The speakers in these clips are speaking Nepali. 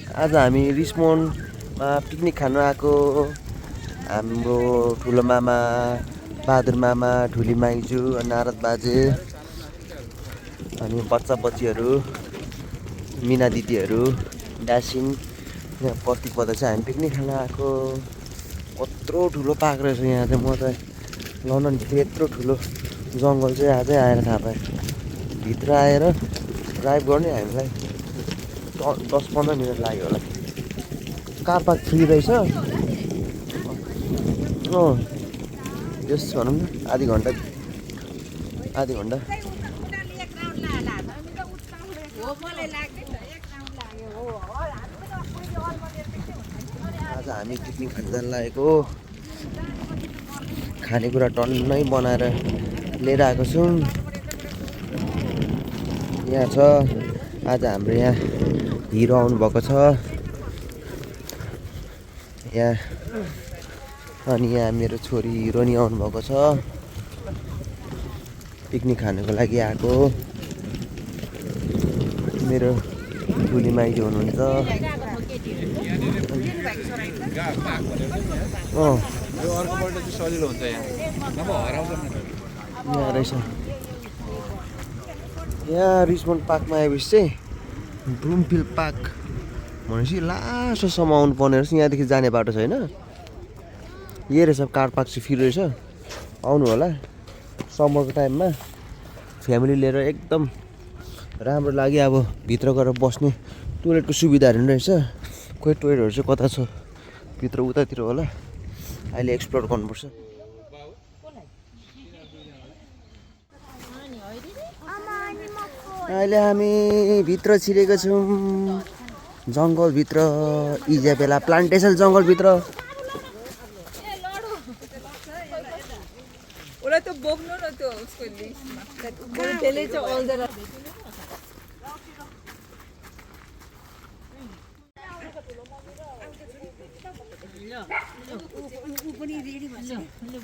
आज हामी रिसमोन्डमा पिकनिक खानु आएको। हाम्रो ठुलो मामा, बहादुर मामा, ठुली माइजू, नारद बाजे अनि बच्चा बच्चीहरू, मिना दिदीहरू, ड्यासिङ यहाँ प्रतीक बदा चाहिँ हामी पिकनिक खान आएको। कत्रो ठुलो पाएको रहेछ यहाँ चाहिँ। म त लन्डनभित्र यत्रो ठुलो जङ्गल चाहिँ आजै आएर थाहा पाएँ। भित्र आएर ड्राइभ गर्ने हामीलाई 10-15 मिनट लाग्यो होला। कार पार्क फ्री रहेछ। यस भनौँ न आधी घन्टा आज हामी पिकनिक खान जान लागेको। खानेकुरा टन्नै बनाएर लिएर आएको छौँ। यहाँ छ आज हाम्रो यहाँ हिरो आउनुभएको छ यहाँ। अनि यहाँ मेरो छोरी हिरो नि आउनुभएको छ। पिकनिक खानको लागि आएको। मेरो ठुली माइजू हुनुहुन्छ। यहाँ रहेछ। यहाँ रिचमन्ड पार्कमा आएपछि चाहिँ ब्रुमफिल्ड पार्क भनेपछि लास्टसम्म आउनु पर्ने रहेछ। यहाँदेखि जाने बाटो छैन। यही रहेछ कार पार्क चाहिँ फ्री रहेछ। आउनु होला समरको टाइममा फ्यामिली लिएर एकदम राम्रो लाग्यो। अब भित्र गएर बस्ने टोइलेटको सुविधाहरू पनि रहेछ। खोइ टोइलेटहरू चाहिँ कता छ भित्र उतातिर होला। अहिले एक्सप्लोर गर्नुपर्छ। अहिले हामी भित्र छिरेको छौँ जङ्गलभित्र। Isabella plantation जङ्गलभित्र।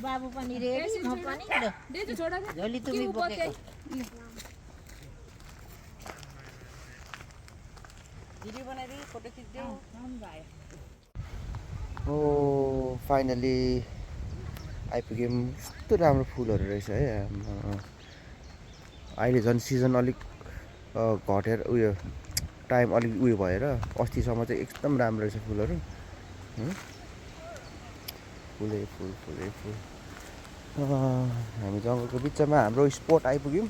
बाबु पनि रेडी, म पनि झोली तुमी बोकेको। भिडियो बनाइदियो, फोटो खिच्दियो। हो फाइनली आइपुग्यौँ। कस्तो राम्रो फुलहरू रहेछ है। अहिले झन् सिजन अलिक घटेर उयो टाइम अलिक उयो भएर अस्तिसम्म चाहिँ एकदम राम्रो रहेछ फुलहरू। फुलै फुल। हामी जङ्गलको बिचमा हाम्रो स्पोट आइपुग्यौँ।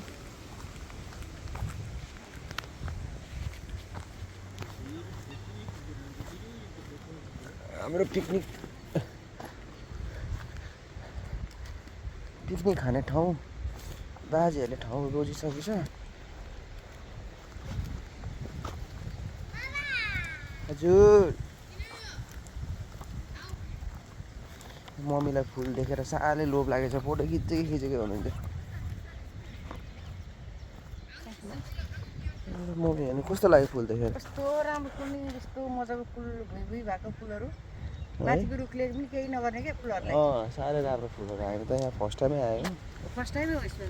हाम्रो पिकनिक खाने ठाउँ बाजेहरूले ठाउँ रोजिसकेछ। हजुर मम्मीलाई फुल देखेर साह्रै लोभ लागेछ। फोटो खिचेकै हुनुहुन्थ्यो। मम्मी हेर्नु कस्तो लाग्यो फुल देखेर। कस्तो राम्रो फुल, यस्तो मजाको फुल भुइँ भएको फुलहरू। माथिको रुखले पनि केही नगर्ने क्या फुलहरूलाई। साह्रै राम्रो फुलहरू। हामी त यहाँ फर्स्ट टाइमै आयौँ। फर्स्ट टाइमै हो यसमा।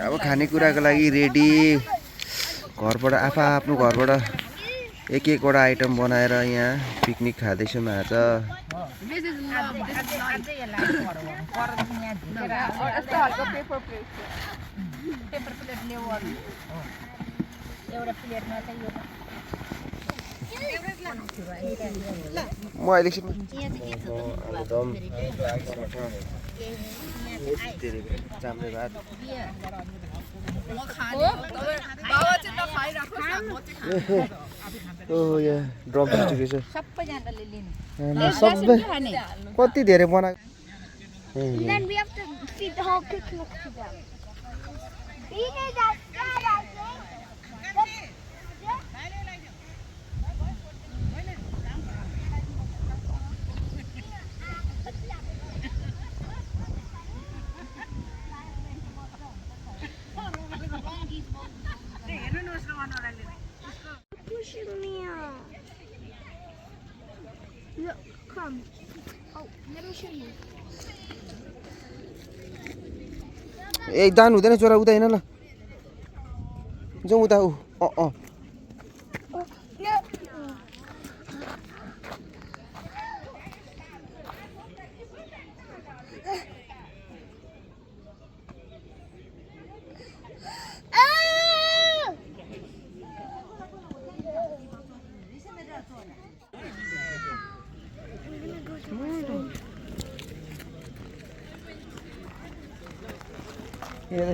अब खानेकुराको लागि रेडी घरबाट आफ्नो घरबाट एकवटा आइटम बनाएर यहाँ पिकनिक खाँदैछौँ आज म एकछिन चाम्रे भात यहाँ ड्रप रहेछ सबै कति धेरै बनाएको Then we have to feed the whole picnic to them. Feed that God, I think. Pushing me out. Look, come. Oh, let me show you. ए दान हुँदैन चोरा उता होइन ल जाउँ उता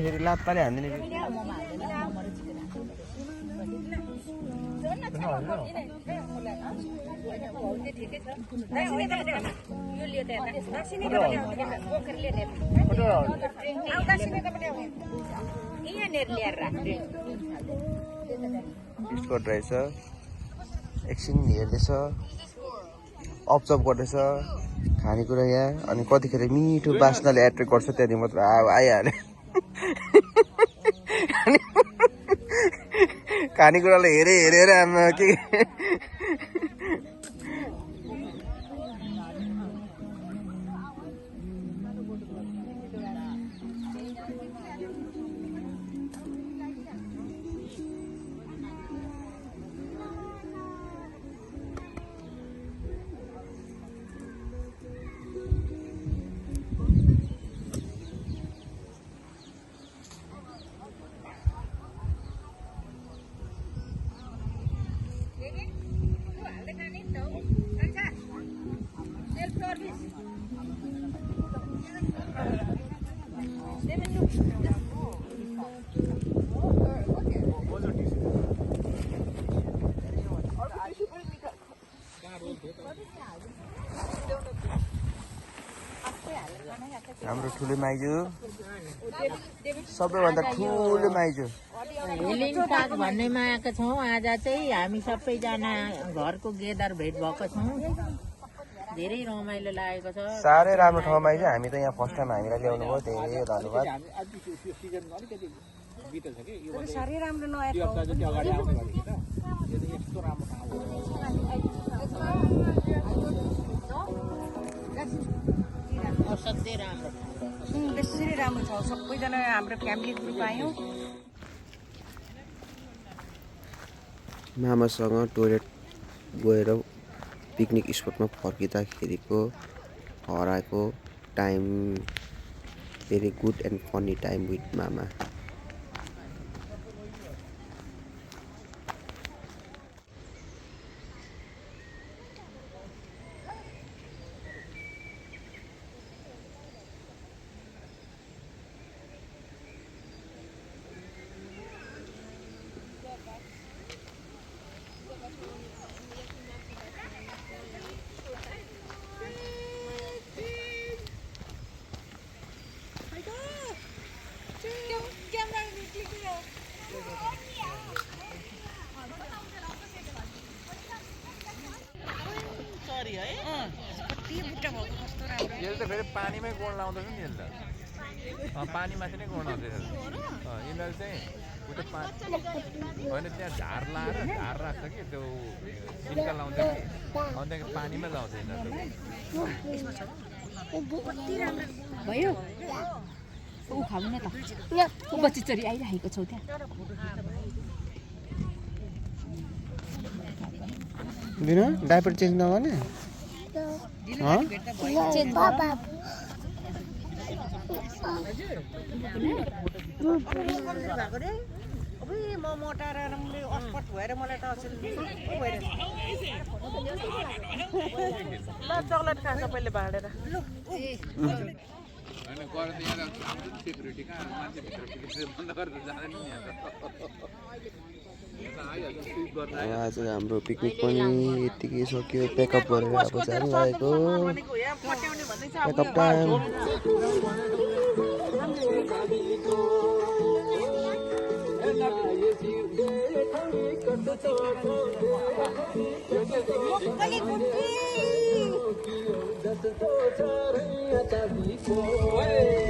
फेरि लात्ताले हान्दिने डिस्कर्ड रहेछ एकछिन हेर्दैछ अब्जर्भ गर्दैछ खानेकुरा यहाँ अनि कतिखेर मिठो बास्नाले एट्र्याक्ट गर्छ त्यहाँदेखि मात्र आइहाल्यो खानेकुरालाई हेरेर आमा के हाम्रो ठुलो माइजू सबैभन्दा ठुलो माइजू हिलिङ पार्क भन्नेमा आएका छौँ। आज चाहिँ हामी सबैजना घरको गेदर भेट भएको छौँ। धेरै रमाइलो लागेको छ। साह्रै राम्रो ठाउँमा आइज हामी त यहाँ फर्स्ट टाइम हामीलाई ल्याउनु भयो धेरै धन्यवाद साह्रै राम्रो नआएको असाध्यै राम्रो त्यसरी राम्रो छ सबैजना हाम्रो फ्यामिली ग्रुप आयौँ मामासँग टोइलेट गएर पिकनिक स्पटमा फर्किँदाखेरिको हराएको time very good and funny time with मामा यसले त फेरि पानीमै गोड लाउँदैछ नि यसले पानीमाथि नै गोड आउँछ यिनीहरू चाहिँ उता होइन त्यहाँ झार लाएर झार राख्छ कि त्यो सिन्का लाउँछ कि अनि त्यहाँदेखि पानीमै लाउँछ यिनीहरू भयो ऊ खाऊ न त ऊ बच्ची चरी आइरहेको छौ त्यहाँ दिन डाइपर चेन्ज नगर्ने भएको रे अबे म मोटाएर राम्रले अस्पट भएर मलाई त अचेल भइरहेछ ल चक्लेट खा सबैले बाँडेर लु होइन गएर त यहाँ हाम्रो सेक्युरिटी कहाँ मान्छेभित्र पुलिसले बन्द गरेर जाँदैन नि आज हाम्रो पिकनिक पनि यतिकै सक्यो प्याकअप गरेर अब जानु लागेको प्याकअप टाइम Hey!